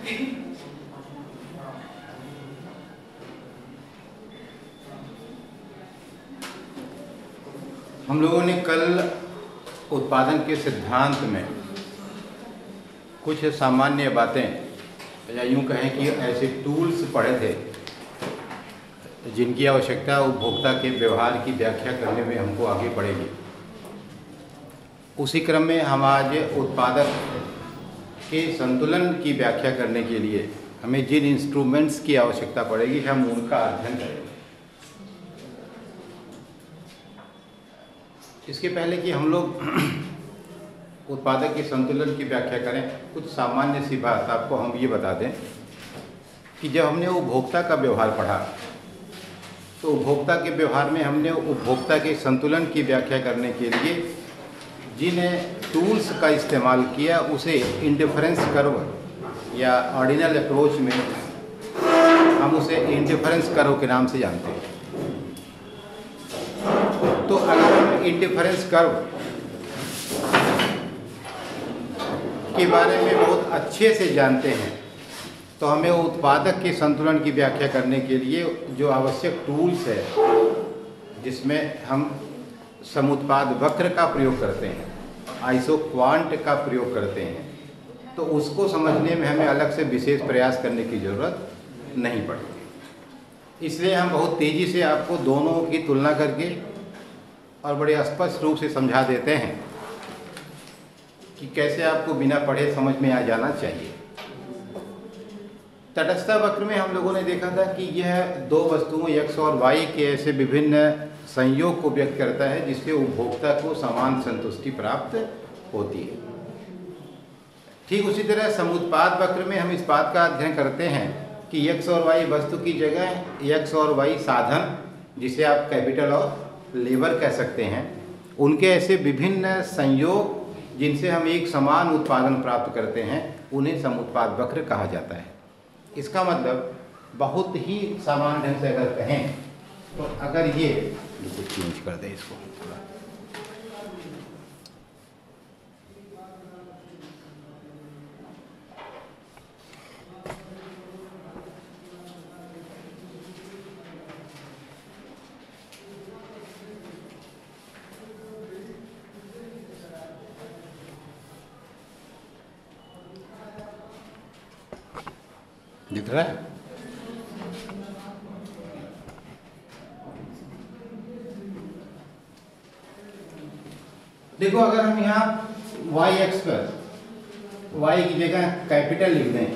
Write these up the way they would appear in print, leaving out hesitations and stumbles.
हम लोगों ने कल उत्पादन के सिद्धांत में कुछ सामान्य बातें या यूँ कहें कि ऐसे टूल्स पढ़े थे जिनकी आवश्यकता उपभोक्ता के व्यवहार की व्याख्या करने में हमको आगे पड़ेगी। उसी क्रम में हम आज उत्पादक के संतुलन की व्याख्या करने के लिए हमें जिन इंस्ट्रूमेंट्स की आवश्यकता पड़ेगी हम उनका अध्ययन करेंगे। इसके पहले कि हम लोग उत्पादक के संतुलन की व्याख्या करें, कुछ सामान्य सी बात आपको हम ये बता दें कि जब हमने उपभोक्ता का व्यवहार पढ़ा तो उपभोक्ता के व्यवहार में हमने उपभोक्ता के संतुलन की व्याख्या करने के लिए जिन टूल्स का इस्तेमाल किया उसे इंडिफरेंस कर्व या ऑर्डिनल अप्रोच में हम उसे इंडिफरेंस कर्व के नाम से जानते हैं। तो अगर हम इंडिफरेंस कर्व के बारे में बहुत अच्छे से जानते हैं तो हमें उत्पादक के संतुलन की व्याख्या करने के लिए जो आवश्यक टूल्स है जिसमें हम समुत्पाद वक्र का प्रयोग करते हैं, आइसो क्वांट का प्रयोग करते हैं, तो उसको समझने में हमें अलग से विशेष प्रयास करने की ज़रूरत नहीं पड़ती। इसलिए हम बहुत तेज़ी से आपको दोनों की तुलना करके और बड़े स्पष्ट रूप से समझा देते हैं कि कैसे आपको बिना पढ़े समझ में आ जाना चाहिए। तटस्थता वक्र में हम लोगों ने देखा था कि यह दो वस्तुओं x और y के ऐसे विभिन्न संयोग को व्यक्त करता है जिससे उपभोक्ता को समान संतुष्टि प्राप्त होती है। ठीक उसी तरह समुत्पाद वक्र में हम इस बात का अध्ययन करते हैं कि x और y वस्तु की जगह x और y साधन, जिसे आप कैपिटल और लेबर कह सकते हैं, उनके ऐसे विभिन्न संयोग जिनसे हम एक समान उत्पादन प्राप्त करते हैं उन्हें समुत्पाद वक्र कहा जाता है। इसका मतलब बहुत ही सामान्य ढंग से अगर कहें तो अगर ये चेंज कर दें इसको थोड़ा, दिख रहा है? देखो, अगर हम यहाँ y एक्स पर y की जगह कैपिटल लिख दें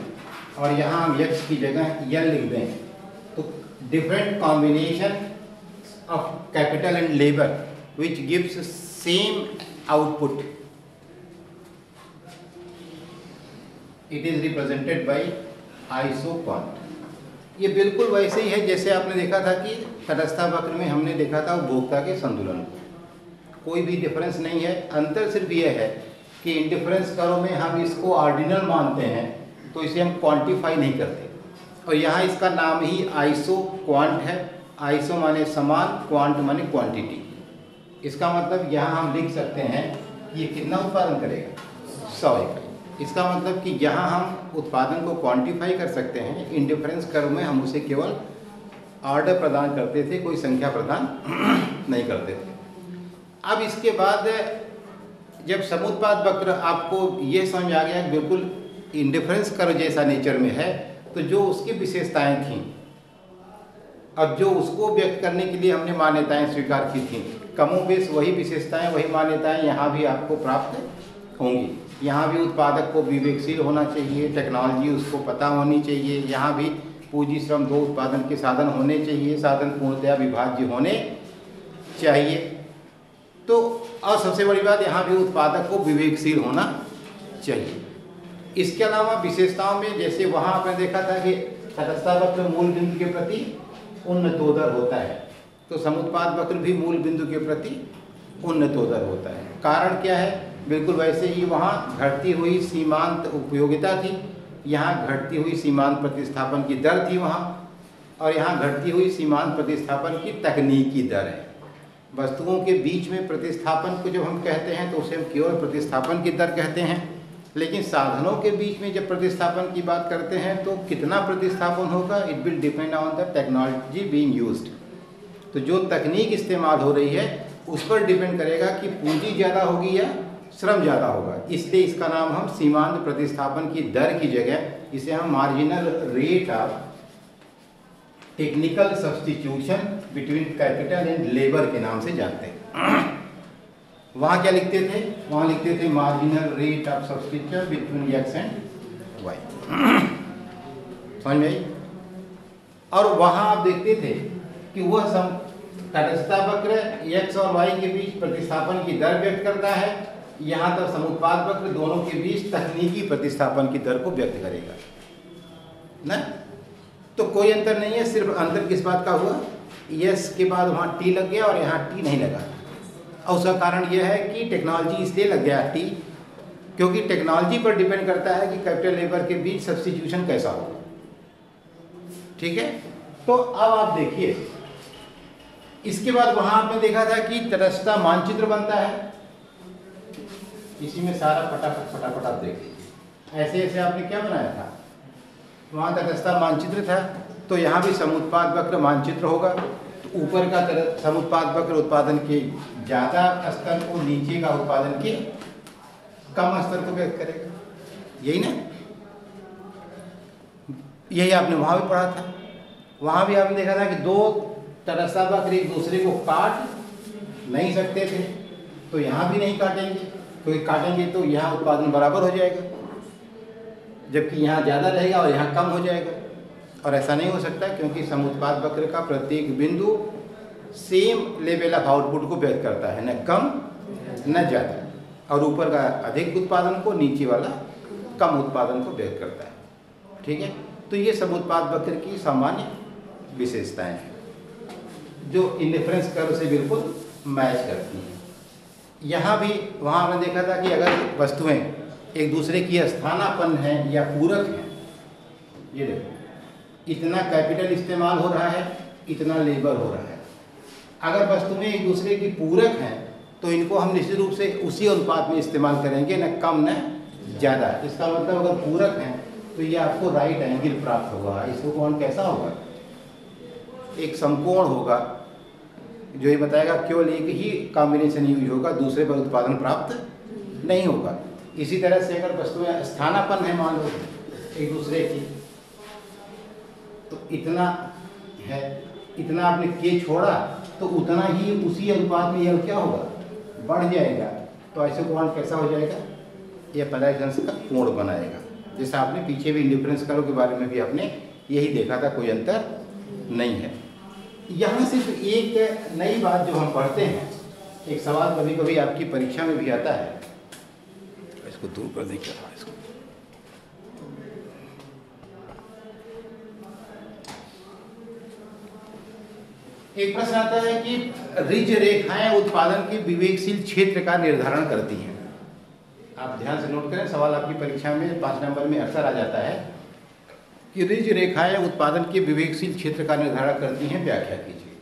और यहाँ हम x की जगह l लिख दें तो different combination of capital and labour which gives same output, it is represented by iso quant. ये बिल्कुल वैसे ही है जैसे आपने देखा था कि तटस्थता वक्र में हमने देखा था उपभोक्ता के संतुलन। कोई भी डिफरेंस नहीं है, अंतर सिर्फ ये है कि इंडिफरेंस कर्व में हम इसको ऑर्डिनल मानते हैं तो इसे हम क्वांटिफाई नहीं करते, और यहाँ इसका नाम ही आइसो क्वांट है। आइसो माने समान, क्वांट माने क्वांटिटी। इसका मतलब यहाँ हम लिख सकते हैं कि ये कितना उत्पादन करेगा, 100 इकाई। इसका मतलब कि यहाँ हम उत्पादन को क्वांटिफाई कर सकते हैं, इंडिफरेंस कर्व में हम उसे केवल ऑर्डर प्रदान करते थे, कोई संख्या प्रदान नहीं करते थे। अब इसके बाद जब समुत्पाद वक्र आपको ये समझ आ गया कि बिल्कुल इंडिफरेंस कर्व जैसा नेचर में है, तो जो उसकी विशेषताएं थीं और जो उसको व्यक्त करने के लिए हमने मान्यताएं स्वीकार की थीं, कमोबेश वही विशेषताएं, वही मान्यताएं यहाँ भी आपको प्राप्त होंगी। यहाँ भी उत्पादक को विवेकशील होना चाहिए, टेक्नोलॉजी उसको पता होनी चाहिए, यहाँ भी पूंजी श्रम दो उत्पादन के साधन होने चाहिए, साधन पूर्णतया विभाज्य होने चाहिए। तो और सबसे बड़ी बात, यहाँ भी उत्पादक को विवेकशील होना चाहिए। इसके अलावा विशेषताओं में जैसे वहाँ आपने देखा था कि तटस्थता वक्र मूल बिंदु के प्रति उन्नतोदर होता है, तो समुत्पाद वक्र भी मूल बिंदु के प्रति उन्नतोदर होता है। कारण क्या है? बिल्कुल वैसे ही वहाँ घटती हुई सीमांत उपयोगिता थी, यहाँ घटती हुई सीमांत प्रतिस्थापन की दर थी वहाँ, और यहाँ घटती हुई सीमांत प्रतिस्थापन की तकनीकी दर है। वस्तुओं के बीच में प्रतिस्थापन को जब हम कहते हैं तो उसे हम केवल प्रतिस्थापन की दर कहते हैं, लेकिन साधनों के बीच में जब प्रतिस्थापन की बात करते हैं तो कितना प्रतिस्थापन होगा, it will depend on the technology being used. तो जो तकनीक इस्तेमाल हो रही है उस पर डिपेंड करेगा कि पूंजी ज़्यादा होगी या श्रम ज़्यादा होगा। इसलिए इसका नाम हम सीमांत प्रतिस्थापन की दर की जगह इसे हम marginal rate of technical substitution between capital and labour के नाम से जानते हैं। वहाँ क्या लिखते थे, वहाँ लिखते थे marginal rate of substitution between X and Y. समझ में आई? और वहाँ आप देखते थे कि वह तटस्थता वक्र एक्स और वाई के बीच प्रतिस्थापन की दर व्यक्त करता है, यहाँ तक समुत्पाद वक्र दोनों के बीच तकनीकी प्रतिस्थापन की दर को व्यक्त करेगा ना। तो कोई अंतर नहीं है, सिर्फ अंतर किस बात का हुआ, यस के बाद वहाँ टी लग गया और यहाँ टी नहीं लगा। और उसका कारण यह है कि टेक्नोलॉजी इसलिए लग गया टी क्योंकि टेक्नोलॉजी पर डिपेंड करता है कि कैपिटल लेबर के बीच सब्स्टिट्यूशन कैसा होगा। ठीक है, तो अब आप देखिए इसके बाद वहां आपने देखा था कि तटस्थता मानचित्र बनता है। इसी में सारा फटाफट आप देख लीजिए। ऐसे ऐसे आपने क्या बनाया था, वहां तटस्थता मानचित्र था, तो यहाँ भी समुत्पाद वक्र मानचित्र होगा। तो ऊपर का समुत्पाद वक्र उत्पादन के ज़्यादा स्तर को, नीचे का उत्पादन के कम स्तर को व्यक्त करेगा, यही ना। यही आपने वहां भी पढ़ा था। वहां भी आपने देखा था कि दो तटस्थता वक्र एक दूसरे को काट नहीं सकते थे, तो यहाँ भी नहीं काटेंगे, क्योंकि काटेंगे तो यहाँ उत्पादन बराबर हो जाएगा, जबकि यहाँ ज़्यादा रहेगा और यहाँ कम हो जाएगा। और ऐसा नहीं हो सकता क्योंकि समुत्पाद वक्र का प्रत्येक बिंदु सेम लेवल ऑफ आउटपुट को व्यक्त करता है, न कम न ज़्यादा, और ऊपर का अधिक उत्पादन को, नीचे वाला कम उत्पादन को व्यक्त करता है। ठीक है, तो ये समुत्पाद वक्र की सामान्य विशेषताएं हैं जो इंडिफरेंस कर्व से बिल्कुल मैच करती हैं। यहाँ भी वहाँ हमने देखा था कि अगर वस्तुएं एक दूसरे की स्थानापन्न हैं या पूरक हैं, ये देखो इतना कैपिटल इस्तेमाल हो रहा है, इतना लेबर हो रहा है। अगर वस्तुएं एक दूसरे की पूरक हैं तो इनको हम निश्चित रूप से उसी अनुपात में इस्तेमाल करेंगे, न कम न ज़्यादा। इसका मतलब अगर पूरक हैं तो ये आपको राइट एंगल प्राप्त होगा। इसको कौन कैसा होगा, एक समकोण होगा, जो ये बताएगा केवल एक ही कॉम्बिनेशन यूज होगा, दूसरे पर उत्पादन प्राप्त नहीं होगा। इसी तरह से अगर वस्तुएं स्थानापन्न है मान लो एक दूसरे की, तो इतना है, इतना आपने के छोड़ा तो उतना ही उसी अनुपात में यह क्या होगा, बढ़ जाएगा। तो ऐसे कोण कैसा हो जाएगा, यह परायजंश का कोण बनाएगा। जैसा आपने पीछे भी इंडिफरेंस कर्व के बारे में भी आपने यही देखा था, कोई अंतर नहीं है। यहाँ सिर्फ एक नई बात जो हम पढ़ते हैं, एक सवाल कभी कभी आपकी परीक्षा में भी आता है, इसको दूर कर दें क्या, इसको एक प्रश्न आता है कि रिज रेखाएं उत्पादन के विवेकशील क्षेत्र का निर्धारण करती हैं। आप ध्यान से नोट करें, सवाल आपकी परीक्षा में 5 नंबर में अक्सर आ जाता है कि रिज रेखाएं उत्पादन के विवेकशील क्षेत्र का निर्धारण करती हैं, व्याख्या कीजिए।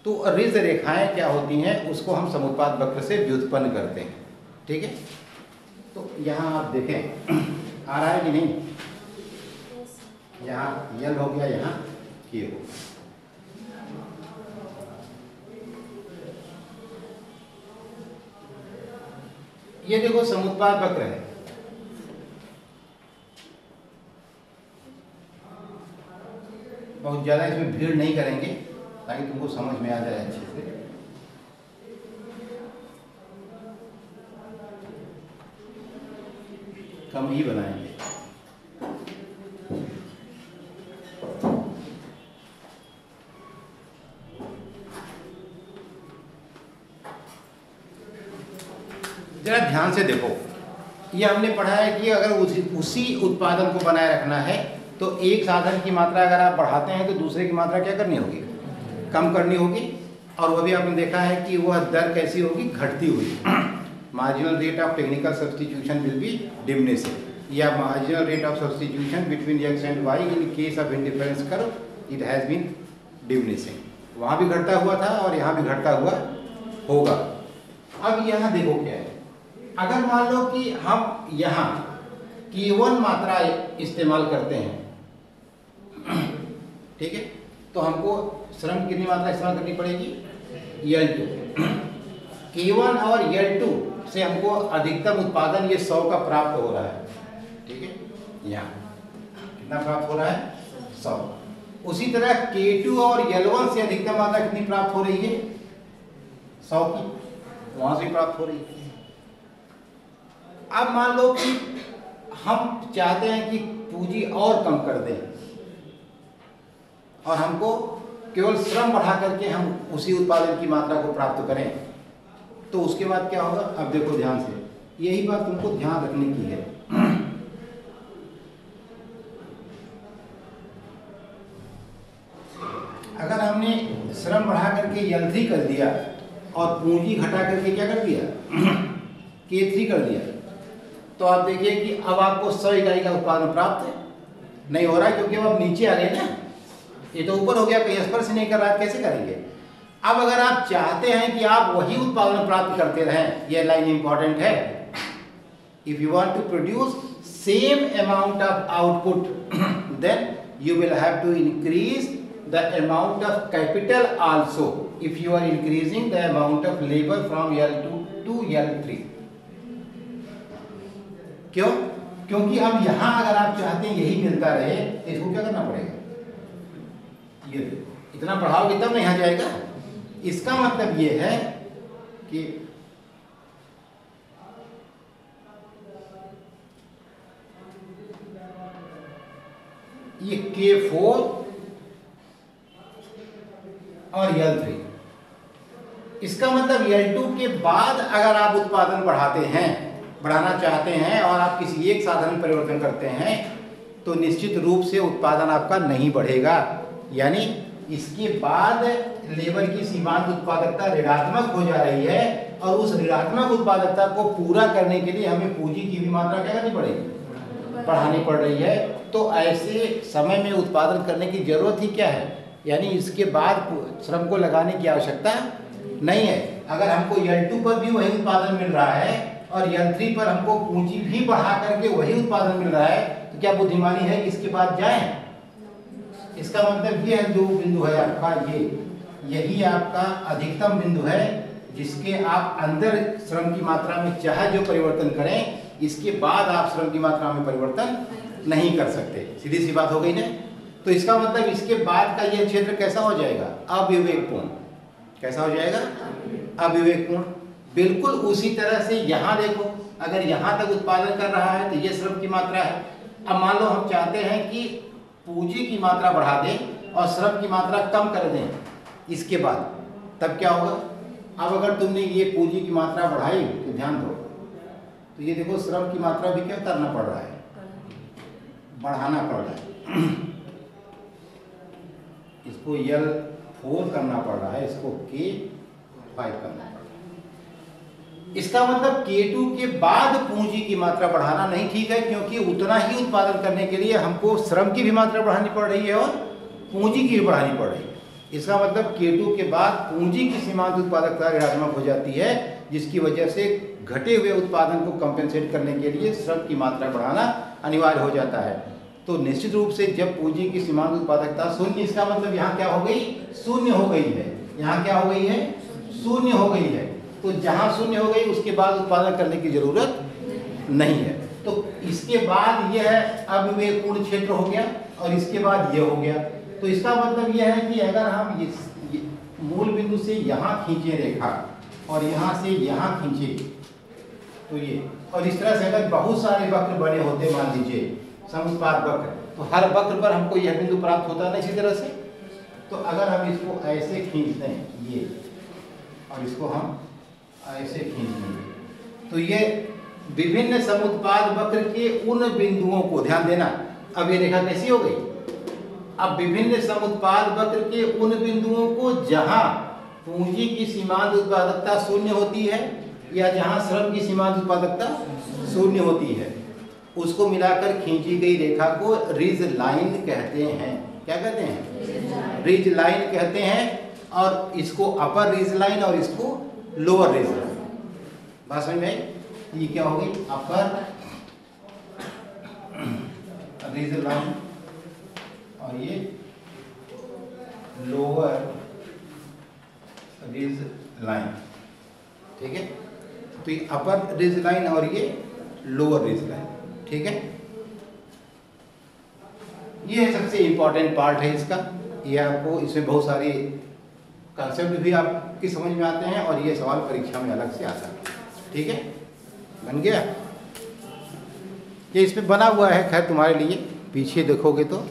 तो रिज रेखाएं क्या होती हैं, उसको हम समुत्पाद वक्र से व्युत्पन्न करते हैं। ठीक है, तो यहाँ आप देखें आ रहा है कि नहीं, यहाँ यल हो गया, यहाँ के हो गया। ये देखो समुत्पाद वक्र है, बहुत ज़्यादा इसमें भीड़ नहीं करेंगे ताकि तुमको समझ में आ जाए अच्छे से। कम ही बनाएंगे। जरा ध्यान से देखो, ये हमने पढ़ा है कि अगर उसी उत्पादन को बनाए रखना है तो एक साधन की मात्रा अगर आप बढ़ाते हैं तो दूसरे की मात्रा क्या करनी होगी, कम करनी होगी। और वह भी आपने देखा है कि वह दर कैसी होगी, घटती हुई। Marginal rate of technical substitution will be diminishing, या marginal rate of substitution between X and Y in case of indifference curve it has been diminishing. वहाँ भी घटता हुआ था और यहाँ भी घटता हुआ होगा। अब यहाँ देखो क्या है, अगर मान लो कि हम यहाँ K1 मात्रा इस्तेमाल करते हैं, ठीक है, तो हमको श्रम कितनी मात्रा इस्तेमाल करनी पड़ेगी? L2। K1 और L2 से हमको अधिकतम उत्पादन ये 100 का प्राप्त हो रहा है, ठीक है, यहाँ कितना प्राप्त हो रहा है? 100। उसी तरह K2 और L1 से अधिकतम मात्रा कितनी प्राप्त हो रही है? 100 की, वहां से प्राप्त हो रही है। अब मान लो कि हम चाहते हैं कि पूंजी और कम कर दें और हमको केवल श्रम बढ़ा करके हम उसी उत्पादन की मात्रा को प्राप्त करें, तो उसके बाद क्या होगा? अब देखो ध्यान से, यही बात तुमको ध्यान रखने की है। अगर हमने श्रम बढ़ा करके L3 कर दिया और पूंजी घटा करके क्या कर दिया? K3 कर दिया, तो आप देखिए कि अब आपको 100 इकाई का उत्पादन प्राप्त नहीं हो रहा है, क्योंकि अब आप नीचे आ गए ना, ये तो ऊपर हो गया, कहीं स्पर्श नहीं कर रहा है, कैसे करेंगे? अब अगर आप चाहते हैं कि आप वही उत्पादन प्राप्त करते रहें, यह लाइन इंपॉर्टेंट है, if you want to produce same amount of output then you will have to increase the amount of capital also if you are increasing the amount of labour from L2 to L3। क्यों? क्योंकि अब यहां अगर आप चाहते हैं यही मिलता रहे, तो इसको क्या करना पड़ेगा? ये देखो, इतना बढ़ाओगे तब नहीं आ जाएगा। इसका मतलब ये है कि ये K4 और L3, इसका मतलब L2 के बाद अगर आप उत्पादन बढ़ाना चाहते हैं और आप किसी एक साधन में परिवर्तन करते हैं, तो निश्चित रूप से उत्पादन आपका नहीं बढ़ेगा। यानी इसके बाद लेबर की सीमांत उत्पादकता ऋणात्मक हो जा रही है, और उस ऋणात्मक उत्पादकता को पूरा करने के लिए हमें पूंजी की भी मात्रा क्या करनी पड़ेगी? बढ़ानी पड़ रही है। तो ऐसे समय में उत्पादन करने की जरूरत ही क्या है? यानी इसके बाद श्रम को लगाने की आवश्यकता नहीं है। अगर हमको L2 पर भी वही उत्पादन मिल रहा है और L3 पर हमको पूंजी भी बढ़ा करके वही उत्पादन मिल रहा है, तो क्या बुद्धिमानी है कि इसके बाद जाएं? इसका मतलब ये है, जो बिंदु है आपका यही आपका अधिकतम बिंदु है, जिसके आप अंदर श्रम की मात्रा में चाहे जो परिवर्तन करें, इसके बाद आप श्रम की मात्रा में परिवर्तन नहीं कर सकते। सीधी सी बात हो गई ना। तो इसका मतलब इसके बाद का यह क्षेत्र कैसा हो जाएगा? अविवेकपूर्ण। कैसा हो जाएगा? अविवेकपूर्ण। बिल्कुल उसी तरह से यहाँ देखो, अगर यहाँ तक उत्पादन कर रहा है तो ये श्रम की मात्रा है। अब मान लो हम चाहते हैं कि पूंजी की मात्रा बढ़ा दें और श्रम की मात्रा कम कर दें, इसके बाद तब क्या होगा? अब अगर तुमने ये पूंजी की मात्रा बढ़ाई तो ध्यान दो, तो ये देखो श्रम की मात्रा भी क्या करना पड़ रहा है? बढ़ाना पड़ रहा है। इसको L4 करना पड़ रहा है, इसको K5 करना पड़ रहा है। इसका मतलब K2 के बाद पूंजी की मात्रा बढ़ाना नहीं ठीक है, क्योंकि उतना ही उत्पादन करने के लिए हमको श्रम की भी मात्रा बढ़ानी पड़ रही है और पूंजी की भी बढ़ानी पड़ रही है। इसका मतलब K2 के बाद पूंजी की सीमांत उत्पादकता ऋणात्मक हो जाती है, जिसकी वजह से घटे हुए उत्पादन को कंपेंसेट करने के लिए श्रम की मात्रा बढ़ाना अनिवार्य हो जाता है। तो निश्चित रूप से जब पूंजी की सीमांत उत्पादकता शून्य, इसका मतलब यहाँ क्या हो गई? शून्य हो गई है। यहाँ क्या हो गई है? शून्य हो गई है। तो जहाँ शून्य हो गई उसके बाद उत्पादन करने की जरूरत नहीं है। तो इसके बाद यह है अविवेकपूर्ण क्षेत्र हो गया, और इसके बाद यह हो गया। तो इसका मतलब यह है कि अगर हम ये मूल बिंदु से यहाँ खींचे रेखा और यहाँ से यहाँ खींचे, तो ये, और इस तरह से अगर बहुत सारे वक्र बने होते, मान लीजिए समुत्पाद वक्र, तो हर वक्र पर हमको यह बिंदु प्राप्त होता है इसी तरह से। तो अगर हम इसको ऐसे खींच दें ये, और इसको हम ऐसे खींच देंगे, तो ये विभिन्न समुत्पाद वक्र के उन बिंदुओं को, ध्यान देना, अब ये रेखा कैसी हो गई? अब विभिन्न समुत्पाद वक्र के उन बिंदुओं को जहां पूंजी की सीमांत उत्पादकता शून्य होती है या जहां श्रम की सीमांत उत्पादकता शून्य होती है, उसको मिलाकर खींची गई रेखा को रिज लाइन कहते हैं। क्या कहते हैं? रिज लाइन कहते हैं। और इसको अपर रिज लाइन और इसको लोअर रिज लाइन। बात समझ में? ये क्या हो गई? अपर रिज लाइन और ये लोअर रिज लाइन, ठीक है। तो ये अपर रिज लाइन और ये लोअर रिज लाइन, ठीक है। ये सबसे इंपॉर्टेंट पार्ट है इसका। ये आपको इसमें बहुत सारे कंसेप्ट भी आपकी समझ में आते हैं और ये सवाल परीक्षा में अलग से आता है, ठीक है। बन गया ये इसमें बना हुआ है, खैर तुम्हारे लिए पीछे देखोगे तो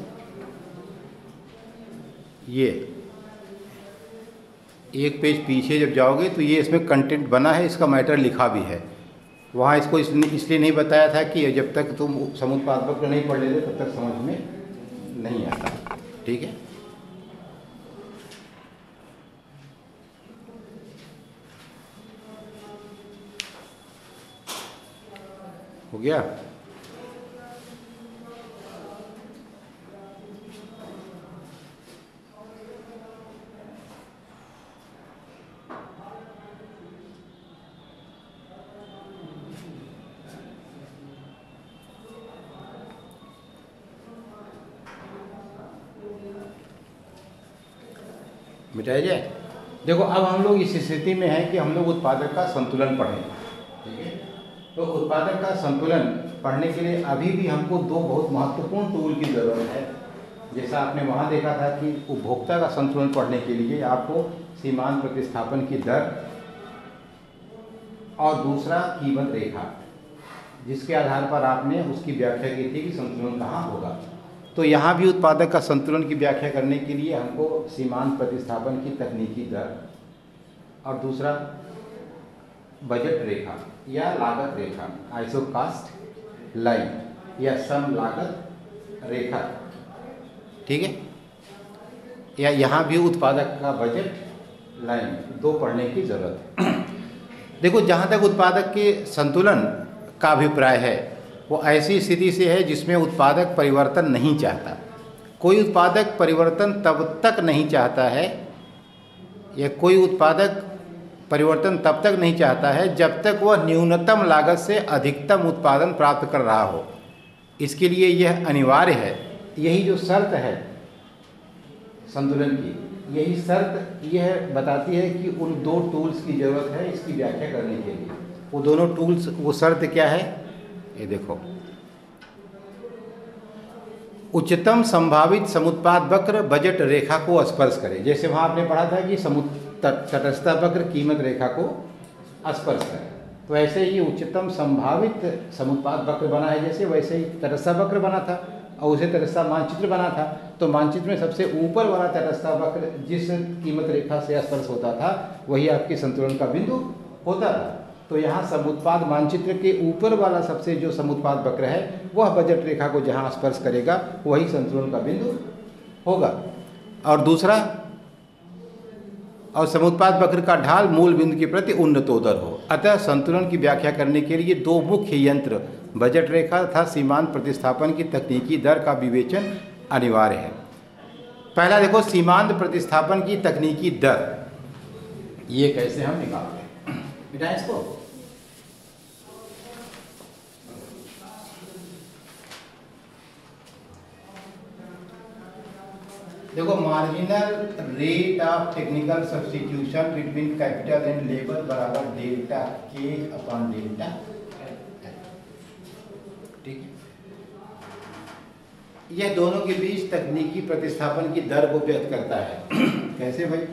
ये एक पेज पीछे जब जाओगे तो ये इसमें कंटेंट बना है, इसका मैटर लिखा भी है। वहाँ इसको इसलिए नहीं बताया था कि जब तक तुम समुत्पाद वक्र नहीं पढ़ लेते तब तक समझ में नहीं आता, ठीक है। हो गया। मिटाया जाए। देखो अब हम लोग इस स्थिति में हैं कि हम लोग उत्पादक का संतुलन पढ़ें, ठीक है। तो उत्पादक का संतुलन पढ़ने के लिए अभी भी हमको दो बहुत महत्वपूर्ण टूल की ज़रूरत है। जैसा आपने वहाँ देखा था कि उपभोक्ता का संतुलन पढ़ने के लिए आपको सीमांत प्रतिस्थापन की दर और दूसरा कीमत रेखा, जिसके आधार पर आपने उसकी व्याख्या की थी कि संतुलन कहाँ होगा। तो यहाँ भी उत्पादक का संतुलन की व्याख्या करने के लिए हमको सीमांत प्रतिस्थापन की तकनीकी दर और दूसरा बजट रेखा या लागत रेखा, आइसोकास्ट लाइन या सम लागत रेखा, ठीक है। या यहाँ भी उत्पादक का बजट लाइन दो पढ़ने की ज़रूरत है। देखो जहाँ तक उत्पादक के संतुलन का अभिप्राय है वो ऐसी स्थिति से है जिसमें उत्पादक परिवर्तन नहीं चाहता। कोई उत्पादक परिवर्तन तब तक नहीं चाहता है या कोई उत्पादक परिवर्तन तब तक नहीं चाहता है जब तक वह न्यूनतम लागत से अधिकतम उत्पादन प्राप्त कर रहा हो। इसके लिए यह अनिवार्य है, यही जो शर्त है संतुलन की, यही शर्त यह बताती है कि उन दो टूल्स की ज़रूरत है इसकी व्याख्या करने के लिए। वो दोनों टूल्स, वो शर्त क्या है, ये देखो। उच्चतम संभावित समुत्पाद वक्र बजट रेखा को स्पर्श करे। जैसे वहाँ आपने पढ़ा था कि तटस्थता वक्र कीमत रेखा को स्पर्श करे, तो ऐसे ही उच्चतम संभावित समुत्पाद वक्र बना है, जैसे वैसे ही तटस्थता वक्र बना था और उसे तटस्थता मानचित्र बना था। तो मानचित्र में सबसे ऊपर वाला तटस्थता वक्र जिस कीमत रेखा से स्पर्श होता था वही आपके संतुलन का बिंदु होता था। तो यहाँ समुत्पाद मानचित्र के ऊपर वाला सबसे जो समुत्पाद वक्र है वह बजट रेखा को जहाँ स्पर्श करेगा वही संतुलन का बिंदु होगा। और दूसरा, और समुत्पाद वक्र का ढाल मूल बिंदु के प्रति उन्नतोदर हो। अतः संतुलन की व्याख्या करने के लिए दो मुख्य यंत्र बजट रेखा तथा सीमांत प्रतिस्थापन की तकनीकी दर का विवेचन अनिवार्य है। पहला देखो, सीमांत प्रतिस्थापन की तकनीकी दर, ये कैसे हम निकालते हैं, बेटा इसको। देखो, marginal rate of technical substitution between capital and labour बराबर डेल्टा के अपॉन डेल्टा, ठीक है। यह दोनों के बीच तकनीकी प्रतिस्थापन की दर को व्यक्त करता है। कैसे भाई,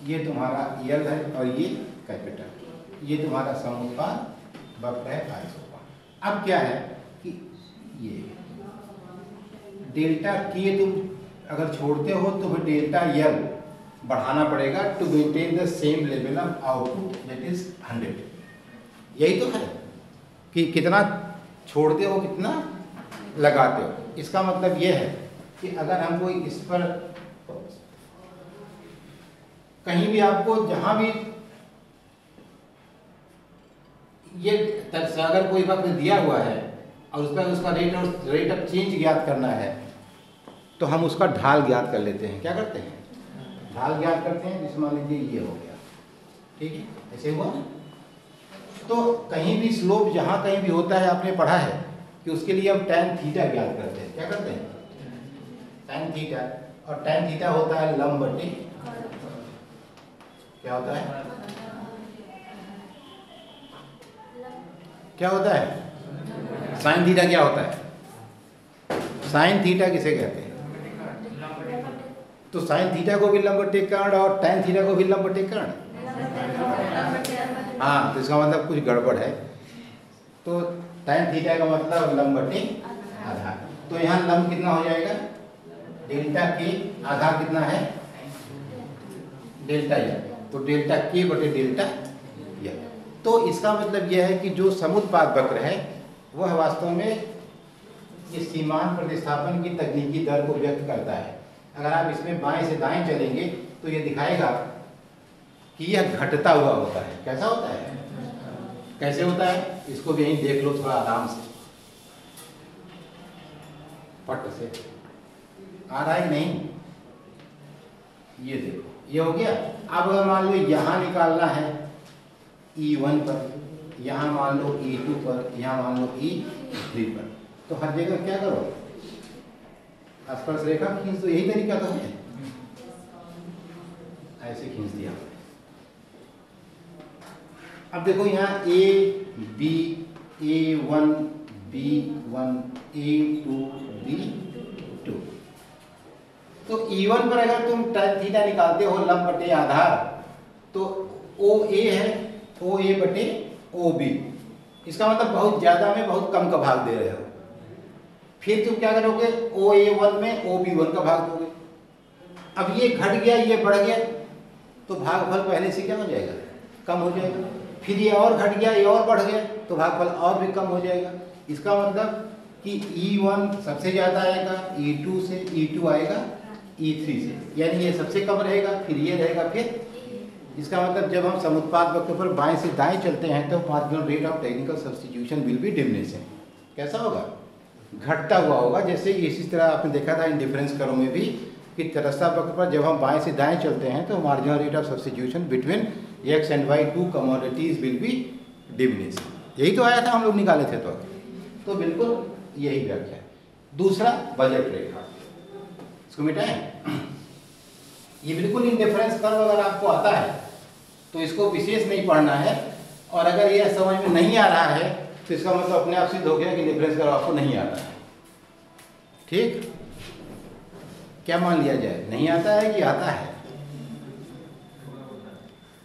ये तुम्हारा यल है और ये कैपिटल, ये तुम्हारा समुत्पाद वक्र है आइसोपान। अब क्या है कि ये डेल्टा के तुम अगर छोड़ते हो तो फिर डेल्टा यल बढ़ाना पड़ेगा to maintain the same level of output that is 100। यही तो है कि कितना छोड़ते हो कितना लगाते हो। इसका मतलब यह है कि अगर हमको इस पर कहीं भी आपको जहां भी ये अगर कोई वक्त दिया हुआ है और उस पर उसका रेट ऑफ चेंज ज्ञात करना है तो हम उसका ढाल ज्ञात कर लेते हैं। क्या करते हैं, ढाल ज्ञात करते हैं। जिस मान लीजिए ये हो गया, ठीक है, ऐसे हुआ ना। तो कहीं भी स्लोप जहाँ कहीं भी होता है आपने पढ़ा है कि उसके लिए हम tan थीटा ज्ञात करते हैं। क्या करते हैं? tan थीटा, और tan थीटा होता है लंब बटे, क्या होता है, क्या होता है, sin थीटा क्या होता है, sin थीटा किसे कहते हैं? तो sin थीटा को भी लंब बटे कर्ण और tan थीटा को भी लंब बटे कर्ण। हाँ, तो इसका मतलब कुछ गड़बड़ है। तो tan थीटा का मतलब लंब बटे आधार। तो यहाँ लंब कितना हो जाएगा, डेल्टा के, आधार कितना है, डेल्टा एल, तो डेल्टा के बटे डेल्टा एल। तो इसका मतलब यह है कि जो समुत्पाद वक्र है वह वास्तव में इस सीमांत प्रतिस्थापन की तकनीकी दर को व्यक्त करता है। अगर आप इसमें बाएं से दाएं चलेंगे तो ये दिखाएगा कि यह घटता हुआ होता है। कैसा होता है, कैसे होता है, इसको भी यहीं देख लो थोड़ा आराम से, पट से आ रहा है नहीं, ये देखो, ये हो गया। अब अगर मान लो यहाँ निकालना है E1 पर, यहाँ मान लो E2 पर, यहाँ मान लो E3 पर, तो हर जगह क्या करो, स्पर्श रेखा खींच दो। यही तरीका तो है, ऐसे खींच दिया। अब देखो यहाँ A, B, A1, B1, A2, B2। तो E1 पर अगर तुम tan थीटा निकालते हो लंब बटे आधार, तो OA है OA बटे OB। इसका मतलब बहुत ज्यादा में बहुत कम का भाग दे रहे हो। फिर तुम क्या करोगे, OA1 में OB1 का भाग दोगे। अब ये घट गया, ये बढ़ गया, तो भागफल पहले से क्या हो जाएगा, कम हो जाएगा। फिर ये और घट गया, ये और बढ़ गया, तो भागफल और भी कम हो जाएगा। इसका मतलब कि E1 सबसे ज्यादा आएगा E2 से, E2 आएगा E3 से, यानी ये सबसे कम रहेगा, फिर ये रहेगा, फिर इसका मतलब जब हम समुत्पाद वक्र पर बाएं से दाएं चलते हैं तो marginal rate of technical substitution will be diminishing. कैसा होगा, घटता हुआ होगा। जैसे इसी तरह आपने देखा था इन डिफरेंस कर्व में भी कि तटस्थ वक्र पर जब हम बाएं से दाएं चलते हैं तो marginal rate of substitution between x and y to commodities will be diminishing. यही तो आया था, हम लोग निकाले थे। तो बिल्कुल यही व्याख्या है। दूसरा बजट रेखा, इसको मिटाएं। ये बिल्कुल इन डिफरेंस कर्व अगर आपको आता है तो इसको विशेष नहीं पढ़ना है, और अगर यह समझ में नहीं आ रहा है तो इसका मतलब अपने आप सिद्ध हो गया कि डिफरेंस कर्व आपको नहीं आता है। ठीक, क्या मान लिया जाए, नहीं आता है कि आता है?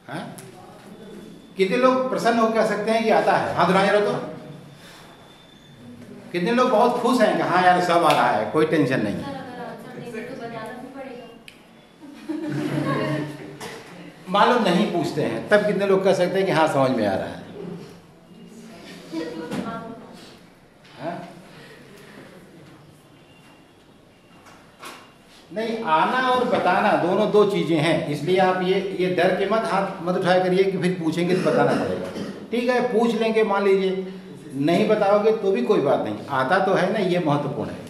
हाँ? कितने लोग प्रसन्न होकर कह सकते हैं कि आता है? हाथ उठाए जरा तो। कितने लोग बहुत खुश हैं कि हाँ यार सब आ रहा है, कोई टेंशन नहीं। मान लो नहीं पूछते हैं, तब कितने लोग कह सकते हैं कि हाँ समझ में आ रहा है? हाँ? नहीं, आना और बताना दोनों दो चीजें हैं, इसलिए आप ये डर के मत हाथ मत उठाया करिए कि फिर पूछेंगे तो बताना पड़ेगा। ठीक है, पूछ लेंगे, मान लीजिए नहीं बताओगे तो भी कोई बात नहीं, आता तो है ना, ये महत्वपूर्ण है।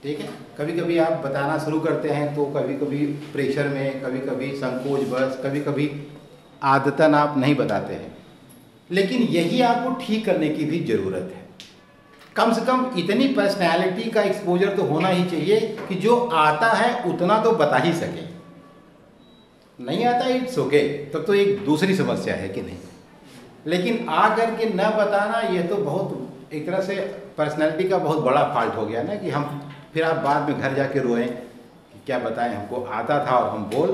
ठीक है, कभी कभी आप बताना शुरू करते हैं तो कभी कभी प्रेशर में, कभी कभी संकोच बस, कभी कभी आदतन आप नहीं बताते हैं, लेकिन यही आपको ठीक करने की भी ज़रूरत है। कम से कम इतनी पर्सनैलिटी का एक्सपोजर तो होना ही चाहिए कि जो आता है उतना तो बता ही सके। नहीं आता इट्स ओके, तब तो एक दूसरी समस्या है कि नहीं, लेकिन आ करके न बताना ये तो बहुत एक तरह से पर्सनैलिटी का बहुत बड़ा फॉल्ट हो गया ना, कि हम फिर आप बाद में घर जाके रोएं कि क्या बताएं, हमको आता था और हम बोल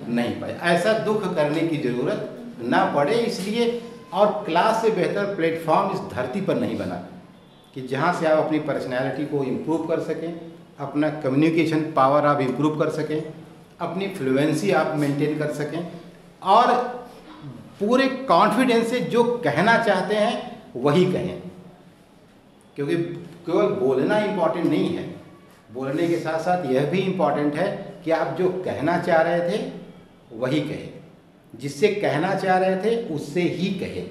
नहीं पाए। ऐसा दुख करने की ज़रूरत ना पड़े, इसलिए और क्लास से बेहतर प्लेटफॉर्म इस धरती पर नहीं बना कि जहाँ से आप अपनी पर्सनैलिटी को इम्प्रूव कर सकें, अपना कम्युनिकेशन पावर आप इम्प्रूव कर सकें, अपनी फ्लुएंसी आप मेंटेन कर सकें, और पूरे कॉन्फिडेंस से जो कहना चाहते हैं वही कहें। क्योंकि केवल बोलना इम्पॉर्टेंट नहीं है, बोलने के साथ साथ यह भी इम्पॉर्टेंट है कि आप जो कहना चाह रहे थे वही कहें, जिससे कहना चाह रहे थे उससे ही कहें,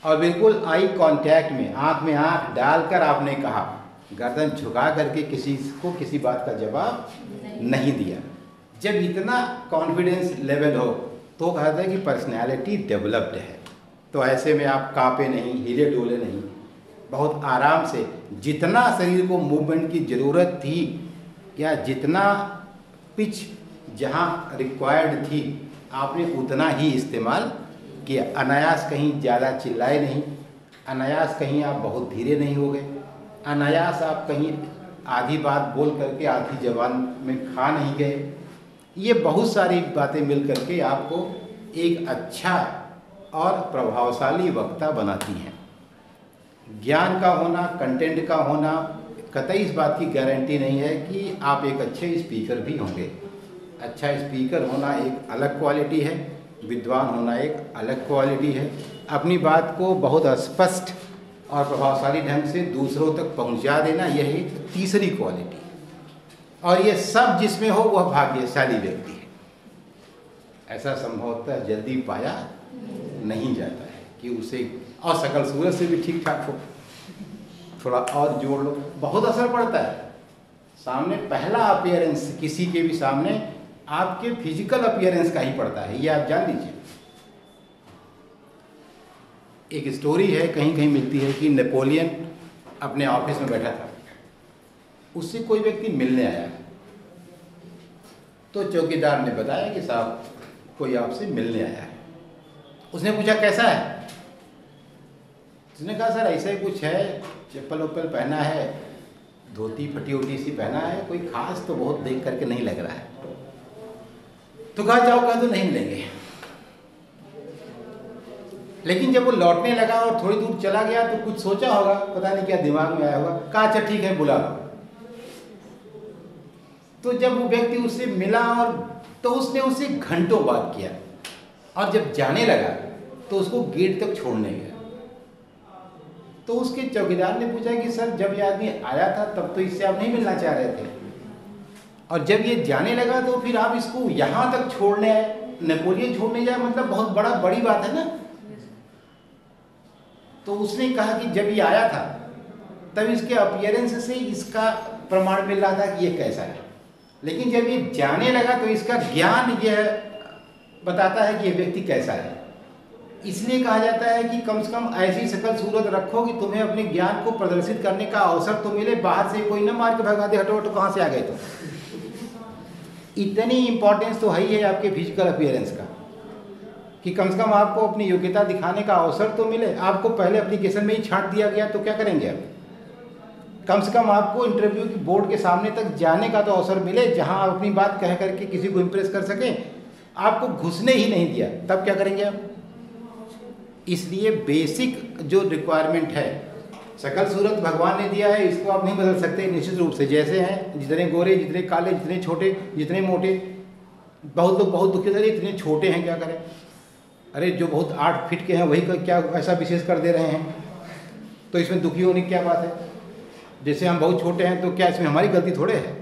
और बिल्कुल आई कांटेक्ट में आंख डालकर आपने कहा, गर्दन झुका करके किसी को किसी बात का जवाब नहीं दिया। जब इतना कॉन्फिडेंस लेवल हो तो कहता है कि पर्सनैलिटी डेवलप्ड है। तो ऐसे में आप कांपे नहीं, हिले डोले नहीं, बहुत आराम से, जितना शरीर को मूवमेंट की ज़रूरत थी या जितना पिच जहाँ रिक्वायर्ड थी आपने उतना ही इस्तेमाल किया। अनायास कहीं ज़्यादा चिल्लाए नहीं, अनायास कहीं आप बहुत धीरे नहीं हो गए, अनायास आप कहीं आधी बात बोल करके आधी जबान में खा नहीं गए। ये बहुत सारी बातें मिल करके आपको एक अच्छा और प्रभावशाली वक्ता बनाती हैं। ज्ञान का होना, कंटेंट का होना कतई इस बात की गारंटी नहीं है कि आप एक अच्छे स्पीकर भी होंगे। अच्छा स्पीकर होना एक अलग क्वालिटी है, विद्वान होना एक अलग क्वालिटी है। अपनी बात को बहुत स्पष्ट और प्रभावशाली ढंग से दूसरों तक पहुंचा देना, यह एक तीसरी क्वालिटी है। और ये सब जिसमें हो वह भाग्यशाली व्यक्ति है। ऐसा संभवतः जल्दी पाया नहीं जाता है कि उसे और सकल सूरत से भी ठीक ठाक हो, थोड़ा और जोड़ लो, बहुत असर पड़ता है। सामने पहला अपीयरेंस किसी के भी सामने आपके फिजिकल अपीयरेंस का ही पड़ता है, ये आप जान लीजिए। एक स्टोरी है, कहीं कहीं मिलती है कि नेपोलियन अपने ऑफिस में बैठा था, उससे कोई व्यक्ति मिलने आया। तो चौकीदार ने बताया कि साहब कोई आपसे मिलने आया है। उसने पूछा कैसा है? उसने कहा सर ऐसा ही कुछ है, चप्पल वप्पल पहना है, धोती फटी उटी सी पहना है, कोई खास तो बहुत देख करके नहीं लग रहा है। तो कहा जाओ, कहा तो नहीं मिलेंगे। लेकिन जब वो लौटने लगा और थोड़ी दूर चला गया तो कुछ सोचा होगा, पता नहीं क्या दिमाग में आया होगा, कहा अच्छा ठीक है बुला लो। तो जब वो व्यक्ति उससे मिला और तो उसने उससे घंटों बात किया और जब जाने लगा तो उसको गेट तक छोड़ने गया। तो उसके चौकीदार ने पूछा कि सर जब ये आदमी आया था तब तो इससे आप नहीं मिलना चाह रहे थे, और जब ये जाने लगा तो फिर आप इसको यहाँ तक छोड़ने आए, नेपोलियन छोड़ने जाए, मतलब बहुत बड़ी बात है ना। तो उसने कहा कि जब ये आया था तब इसके अपीयरेंस से इसका प्रमाण मिल रहा था कि ये कैसा है, लेकिन जब ये जाने लगा तो इसका ज्ञान यह बताता है कि ये व्यक्ति कैसा है। इसलिए कहा जाता है कि कम से कम ऐसी शकल सूरत रखो कि तुम्हें अपने ज्ञान को प्रदर्शित करने का अवसर तो मिले, बाहर से कोई ना मार के भगा दे, हटो हटो कहाँ से आ गए। तो इतनी इंपॉर्टेंस तो है ही है आपके फिजिकल अपीयरेंस का कि कम से कम आपको अपनी योग्यता दिखाने का अवसर तो मिले। आपको पहले एप्लीकेशन में ही छांट दिया गया तो क्या करेंगे आप? कम से कम आपको इंटरव्यू की बोर्ड के सामने तक जाने का तो अवसर मिले जहां आप अपनी बात कह करके किसी को इम्प्रेस कर सकें। आपको घुसने ही नहीं दिया, तब क्या करेंगे आप? इसलिए बेसिक जो रिक्वायरमेंट है, शकल सूरत भगवान ने दिया है, इसको आप नहीं बदल सकते निश्चित रूप से। जैसे हैं, जितने गोरे, जितने काले, जितने छोटे, जितने मोटे, बहुत लोग बहुत दुखी थे इतने छोटे हैं क्या करें। अरे जो बहुत 8 फीट के हैं वही क्या ऐसा विशेष कर दे रहे हैं, तो इसमें दुखी होने की क्या बात है। जैसे हम बहुत छोटे हैं तो क्या इसमें हमारी गलती थोड़े है,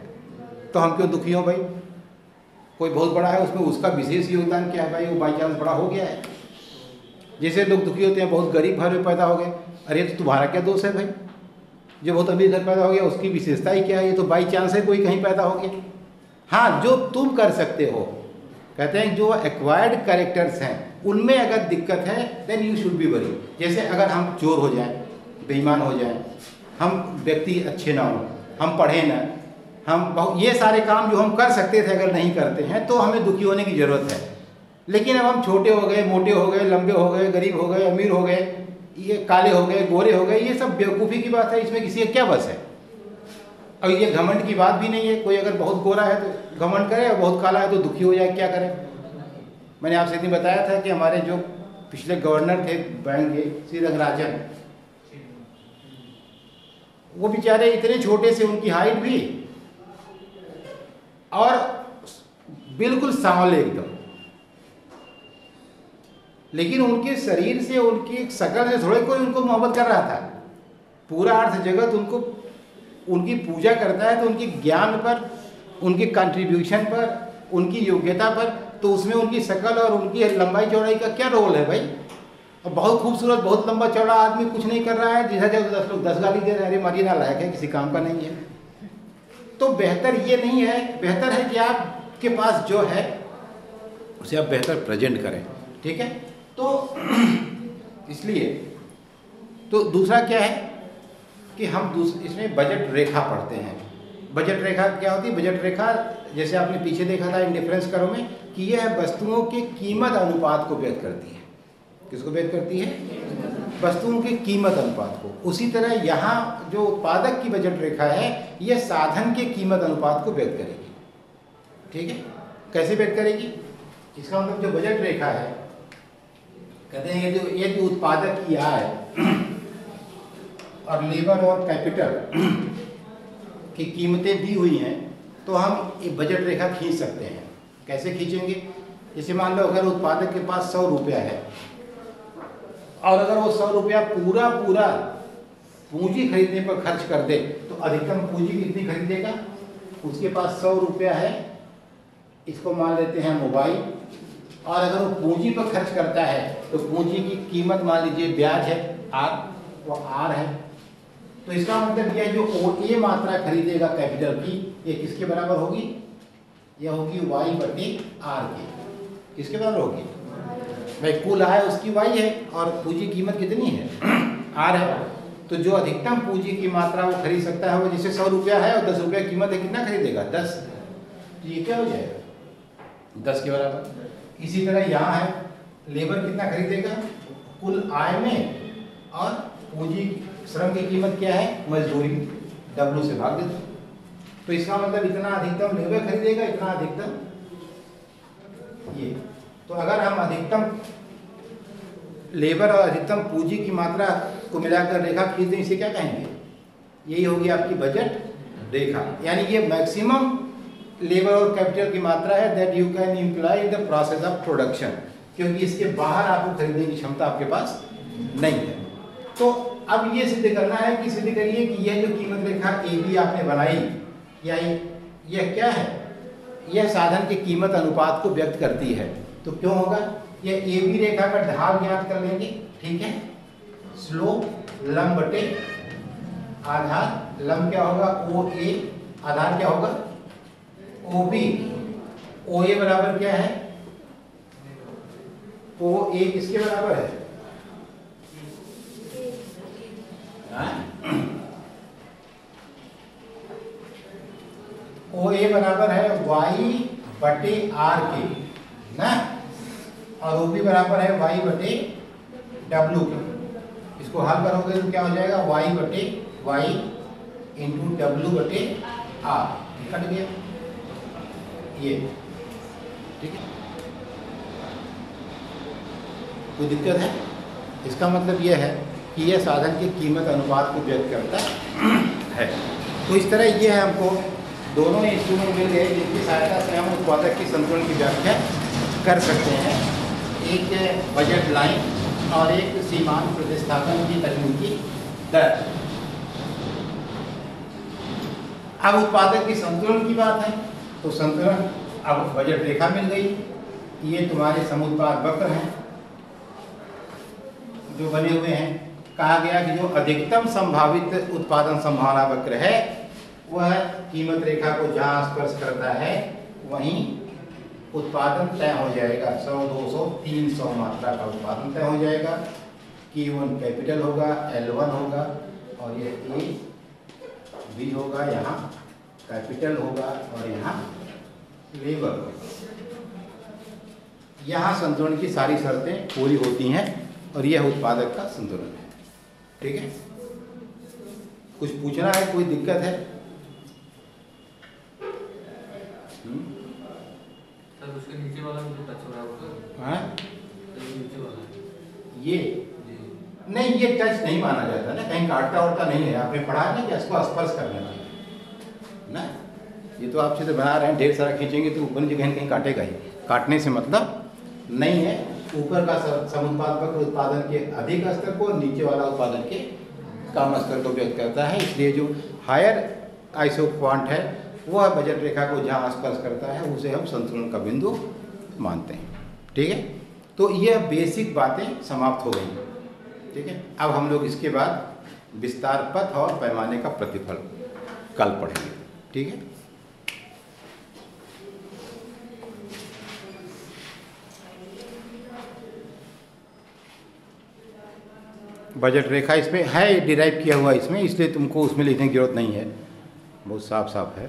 तो हम क्यों दुखी हों भाई। कोई बहुत बड़ा है उसमें उसका विशेष योगदान क्या है भाई, वो बाई चांस बड़ा हो गया है। जैसे लोग दुखी होते हैं बहुत गरीब घर में पैदा हो गए, अरे तो तुम्हारा क्या दोष है भाई। जो बहुत अमीर घर पैदा हो गया उसकी विशेषता ही क्या है, ये तो बाई चांस है कोई कहीं पैदा हो गया। हाँ, जो तुम कर सकते हो, कहते हैं जो एक्वायर्ड कैरेक्टर्स हैं उनमें अगर दिक्कत है then you should be worry. जैसे अगर हम चोर हो जाएं, बेईमान हो जाएं, हम व्यक्ति अच्छे ना हों, हम पढ़ें ना, हम बहुत ये सारे काम जो हम कर सकते थे अगर नहीं करते हैं तो हमें दुखी होने की ज़रूरत है। लेकिन अब हम छोटे हो गए, मोटे हो गए, लंबे हो गए, गरीब हो गए, अमीर हो गए, ये काले हो गए, गोरे हो गए, ये सब बेवकूफ़ी की बात है, इसमें किसी का क्या बस है। और ये घमंड की बात भी नहीं है। कोई अगर बहुत गोरा है तो घमंड करे और बहुत काला है तो दुखी हो जाए, क्या करें। मैंने आपसे इतनी बताया था कि हमारे जो पिछले गवर्नर थे बैंक के, श्री रंगराजन, वो बेचारे इतने छोटे से, उनकी हाइट भी और बिल्कुल सांवले एकदम, लेकिन उनके शरीर से, उनकी शक्ल से थोड़े कोई उनको मोहब्बत कर रहा था। पूरा अर्थ जगत उनको, उनकी पूजा करता है तो उनके ज्ञान पर, उनके कंट्रीब्यूशन पर, उनकी योग्यता पर, तो उसमें उनकी शक्ल और उनकी लंबाई चौड़ाई का क्या रोल है भाई। और बहुत खूबसूरत, बहुत लंबा चौड़ा आदमी कुछ नहीं कर रहा है, जिसे जब 10 लोग 10 गाली दे रहे हैं, अरे मारिए ना, लायक है, किसी काम का नहीं है। तो बेहतर ये नहीं है, बेहतर है कि आपके पास जो है उसे आप बेहतर प्रेजेंट करें, ठीक है। तो इसलिए तो दूसरा क्या है कि हम इसमें बजट रेखा पढ़ते हैं। बजट रेखा क्या होती है? बजट रेखा जैसे आपने पीछे देखा था इंडिफरेंस करो में कि यह वस्तुओं के कीमत अनुपात को व्यक्त करती है। किसको व्यक्त करती है? वस्तुओं के कीमत अनुपात को। उसी तरह यहाँ जो उत्पादक की बजट रेखा है यह साधन के कीमत अनुपात को व्यक्त करेगी। ठीक है, कैसे व्यक्त करेगी? इसका मतलब जो बजट रेखा है, कहते हैं यदि उत्पादक की आय और लेबर और कैपिटल की कीमतें दी हुई हैं तो हम एक बजट रेखा खींच सकते हैं। कैसे खींचेंगे? जैसे मान लो अगर उत्पादक के पास 100 रुपया है और अगर वो 100 रुपया पूरा पूंजी खरीदने पर खर्च कर दे तो अधिकतम पूंजी कितनी खरीदेगा? उसके पास 100 रुपया है, इसको मान लेते हैं मोबाइल, और अगर वो पूंजी पर खर्च करता है तो पूंजी की कीमत मान लीजिए ब्याज है आर, वो आर है। तो इसका मतलब यह जो ए मात्रा खरीदेगा कैपिटल की, ये किसके बराबर होगी? यह होगी वाई बटे आर के। किसके बराबर होगी? भाई कुल आय उसकी वाई है और पूंजी कीमत कितनी है? आर है। तो जो अधिकतम पूंजी की मात्रा वो खरीद सकता है, वो जैसे 100 रुपया है और 10 रुपया कीमत है, कितना खरीदेगा? 10। तो ये क्या हो जाएगा? 10 के बराबर। इसी तरह यहाँ है, लेबर कितना खरीदेगा? कुल आय में और पूंजी श्रम की कीमत क्या है? मजदूरी, डब्ल्यू से भाग देते। तो इसका मतलब इतना अधिकतम लेबर खरीदेगा, इतना अधिकतम ये। तो अगर हम अधिकतम लेबर और अधिकतम पूंजी की मात्रा को मिलाकर रेखा खींचते हैं, इसे क्या कहेंगे? यही होगी आपकी बजट रेखा। यानी ये मैक्सिमम लेबर और कैपिटल की मात्रा है that you can employ in the process of production, क्योंकि इसके बाहर आपको खरीदने की क्षमता आपके पास नहीं है। तो अब ये सिद्ध करना है कि सिद्ध करिए कि यह जो कीमत रेखा ए बी आपने बनाई, या यह क्या है? यह साधन की कीमत अनुपात को व्यक्त करती है। तो क्यों होगा? यह ए बी रेखा का ढाल ज्ञात कर लेंगे। ठीक है, स्लोप लंब बटे आधार। लंब क्या होगा? ओ ए, आधार क्या होगा? O B. ओ ए बराबर क्या है? ओ ए किसके बराबर है? ओ ए बराबर है वाई बटे आर के ना, और ओ बी बराबर है वाई बटे डब्ल्यू के। इसको हल करोगे तो क्या हो जाएगा? वाई बटे वाई इंटू डब्ल्यू बटे आर। कट गया ये। ठीक है, कोई दिक्कत है? इसका मतलब यह है कि यह साधन की कीमत अनुपात को व्यक्त करता है। तो इस तरह ये है, हमको दोनों इंस्ट्रूमेंट मिल गए जिनकी सहायता से हम उत्पादक की संतुलन की व्याख्या कर सकते हैं। एक बजट लाइन और एक सीमांत प्रतिस्थापन की तकनीकी दर। अब उत्पादक की संतुलन की बात है तो संतुलन, अब बजट रेखा मिल गई, ये तुम्हारे समुत्पाद वक्र हैं जो बने हुए हैं। कहा गया कि जो अधिकतम संभावित उत्पादन संभावना वक्र है वह कीमत रेखा को जहां स्पर्श करता है वहीं उत्पादन तय हो जाएगा। 100, 200, 300 मात्रा का उत्पादन तय हो जाएगा। Q1 कैपिटल होगा, L1 होगा, और ये A B होगा, यहाँ कैपिटल होगा और यहाँ लेबर होगा। यहाँ संतुलन की सारी शर्तें पूरी होती हैं और यह उत्पादक का संतुलन है। ठीक है, कुछ पूछना है? कोई दिक्कत है? सर उसके नीचे वाला मुझे टच हो रहा है ऊपर। हाँ, नीचे वाला ये नहीं, ये टच नहीं माना जाता ना, कहीं काटता वाटता नहीं है। आपने पढ़ा है ना कि इसको स्पर्श करना चाहिए ना। ये तो आप चित्र बना रहे हैं, ढेर सारा खींचेंगे तो ऊपर जगह कहीं काटेगा ही। काटने से मतलब नहीं है। ऊपर का समुत्पाद वक्र उत्पादन के अधिक स्तर को, नीचे वाला उत्पादन के कम स्तर को व्यक्त करता है। इसलिए जो हायर आइसो पॉइंट है वह बजट रेखा को जहाँ स्पर्श करता है उसे हम संतुलन का बिंदु मानते हैं। ठीक है, तो यह बेसिक बातें समाप्त हो गई। ठीक है, अब हम लोग इसके बाद विस्तार पथ और पैमाने का प्रतिफल कल पढ़ेंगे। ठीक है, बजट रेखा इसमें है डिराइव किया हुआ इसमें, इसलिए तुमको उसमें लिखने की जरूरत नहीं है, बहुत साफ साफ है।